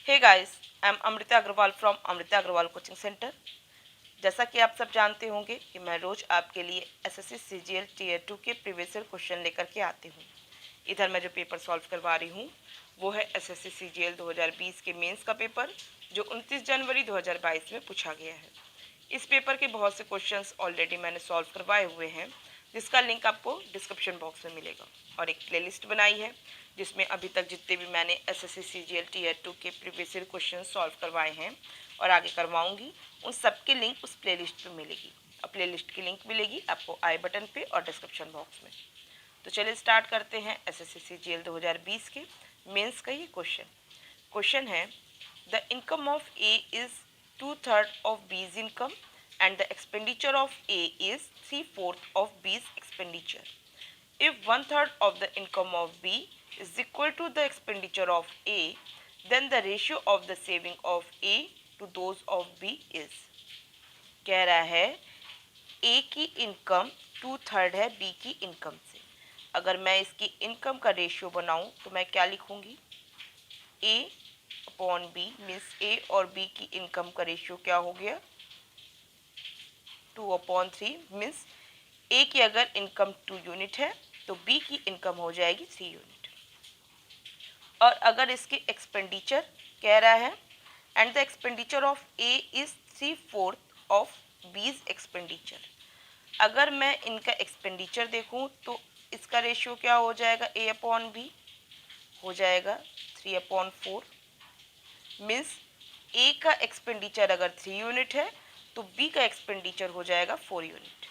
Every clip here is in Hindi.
Hey guys, I am Amrita Agarwal from Amrita Agarwal coaching centre. जैसा कि आप सब जानते होंगे कि मैं रोज आपके लिए एसएससी सीजीएल टीयर 2 के प्रीवियस ईयर क्वेश्चन लेकर के आती हूँ। इधर मैं जो पेपर सॉल्व करवा रही हूँ वो है एसएससी सीजीएल 2020 के मेंस का पेपर, जो 29 जनवरी 2022 में पूछा गया है। इस पेपर के बहुत से क्वेश्चंस ऑलरेडी मैंने सॉल्व करवाए हुए हैं, जिसका लिंक आपको डिस्क्रिप्शन बॉक्स में मिलेगा। और एक प्लेलिस्ट बनाई है जिसमें अभी तक जितने भी मैंने एसएससी सीजीएल टीयर 2 के प्रीवियस ईयर क्वेश्चन सॉल्व करवाए हैं और आगे करवाऊंगी, उन सब की लिंक उस प्लेलिस्ट पे मिलेगी। और प्लेलिस्ट की लिंक मिलेगी आपको आई बटन पे और डिस्क्रिप्शन बॉक्स में। तो चलिए स्टार्ट करते हैं एसएससी सीजीएल 2020 के मेंस का ये क्वेश्चन है, the income of A is 2/3 of B's income and the expenditure of A is 3/4 of B's expenditure. If 1/3 of the income of B is equal to the expenditure of A, then the ratio of the saving of A to those of B is। कह रहा है A की इनकम 2/3 है B की इनकम से। अगर मैं इसकी इनकम का रेशियो बनाऊं तो मैं क्या लिखूंगी, A upon B means A और B की इनकम का रेशियो क्या हो गया, 2/3 मीन्स ए की अगर इनकम 2 यूनिट है तो बी की इनकम हो जाएगी 3 यूनिट। और अगर इसकी एक्सपेंडिचर कह रहा है and the expenditure of A is 3/4 of बीज एक्सपेंडिचर। अगर मैं इनका एक्सपेंडिचर देखूं तो इसका रेशियो क्या हो जाएगा, ए अपॉन बी हो जाएगा 3/4 मीन्स ए का एक्सपेंडिचर अगर 3 यूनिट है तो बी का एक्सपेंडिचर हो जाएगा 4 यूनिट।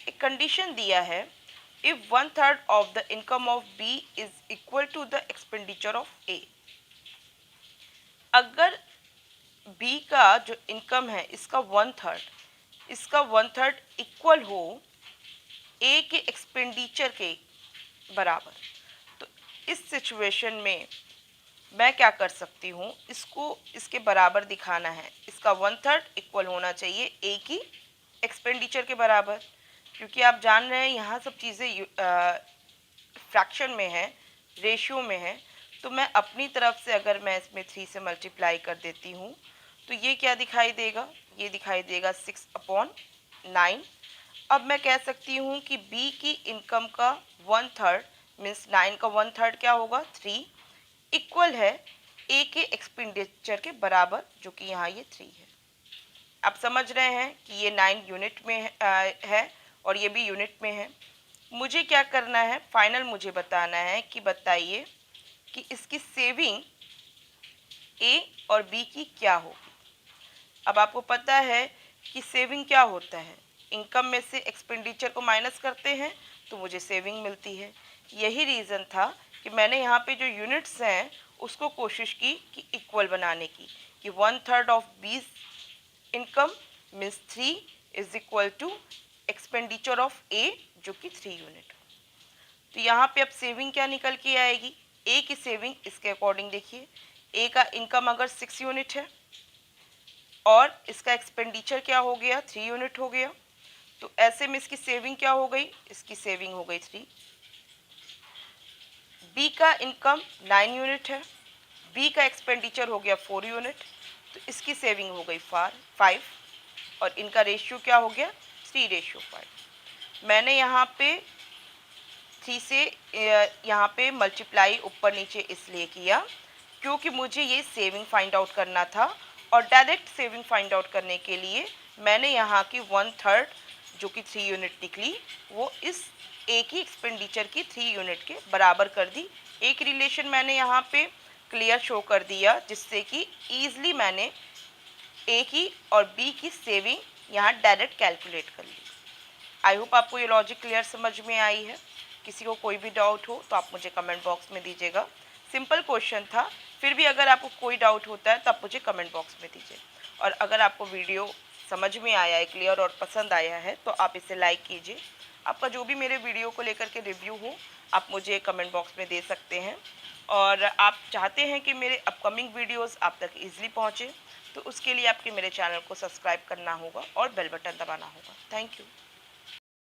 एक कंडीशन दिया है, if 1/3 of the income of B is equal to the expenditure of A. अगर बी का जो इनकम है इसका 1/3 इक्वल हो ए के एक्सपेंडिचर के बराबर, तो इस सिचुएशन में मैं क्या कर सकती हूँ, इसको इसके बराबर दिखाना है। इसका 1/3 इक्वल होना चाहिए ए की एक्सपेंडिचर के बराबर, क्योंकि आप जान रहे हैं यहाँ सब चीज़ें फ्रैक्शन में है, रेशियो में है। तो मैं अपनी तरफ से अगर मैं इसमें 3 से मल्टीप्लाई कर देती हूँ तो ये क्या दिखाई देगा, ये दिखाई देगा 6/9। अब मैं कह सकती हूँ कि बी की इनकम का 1/3 मीन्स 9 का 1/3 क्या होगा, 3 इक्वल है ए के एक्सपेंडिचर के बराबर, जो कि यहाँ ये 3 है। आप समझ रहे हैं कि ये 9 यूनिट में है और ये भी यूनिट में है। मुझे क्या करना है, फाइनल मुझे बताना है कि बताइए कि इसकी सेविंग ए और बी की क्या होगी। अब आपको पता है कि सेविंग क्या होता है, इनकम में से एक्सपेंडिचर को माइनस करते हैं तो मुझे सेविंग मिलती है। यही रीज़न था कि मैंने यहाँ पे जो यूनिट्स हैं उसको कोशिश की कि इक्वल बनाने की, कि 1/3 of B's income means 3 is equal to expenditure of A जो कि 3 यूनिट। तो यहाँ पे अब सेविंग क्या निकल के आएगी, ए की सेविंग इसके अकॉर्डिंग देखिए, ए का इनकम अगर 6 यूनिट है और इसका एक्सपेंडिचर क्या हो गया, 3 यूनिट हो गया, तो ऐसे में इसकी सेविंग क्या हो गई, इसकी सेविंग हो गई 3। बी का इनकम 9 यूनिट है, बी का एक्सपेंडिचर हो गया 4 यूनिट, तो इसकी सेविंग हो गई 5 और इनका रेशियो क्या हो गया, 3/5। मैंने यहाँ पे 3 से यहाँ पे मल्टीप्लाई ऊपर नीचे इसलिए किया क्योंकि मुझे ये सेविंग फाइंड आउट करना था, और डायरेक्ट सेविंग फाइंड आउट करने के लिए मैंने यहाँ की 1/3 जो कि 3 यूनिट निकली वो इस ए की एक्सपेंडिचर की 3 यूनिट के बराबर कर दी। एक रिलेशन मैंने यहाँ पे क्लियर शो कर दिया जिससे कि ईजिली मैंने ए की और बी की सेविंग यहाँ डायरेक्ट कैलकुलेट कर ली। आई होप आपको ये लॉजिक क्लियर समझ में आई है। किसी को कोई भी डाउट हो तो आप मुझे कमेंट बॉक्स में दीजिएगा। सिंपल क्वेश्चन था, फिर भी अगर आपको कोई डाउट होता है तो आप मुझे कमेंट बॉक्स में दीजिए। और अगर आपको वीडियो समझ में आया है, क्लियर और पसंद आया है, तो आप इसे लाइक कीजिए। आपका जो भी मेरे वीडियो को लेकर के रिव्यू हो आप मुझे कमेंट बॉक्स में दे सकते हैं। और आप चाहते हैं कि मेरे अपकमिंग वीडियोस आप तक ईजिली पहुँचे तो उसके लिए आपके मेरे चैनल को सब्सक्राइब करना होगा और बेल बटन दबाना होगा। Thank you.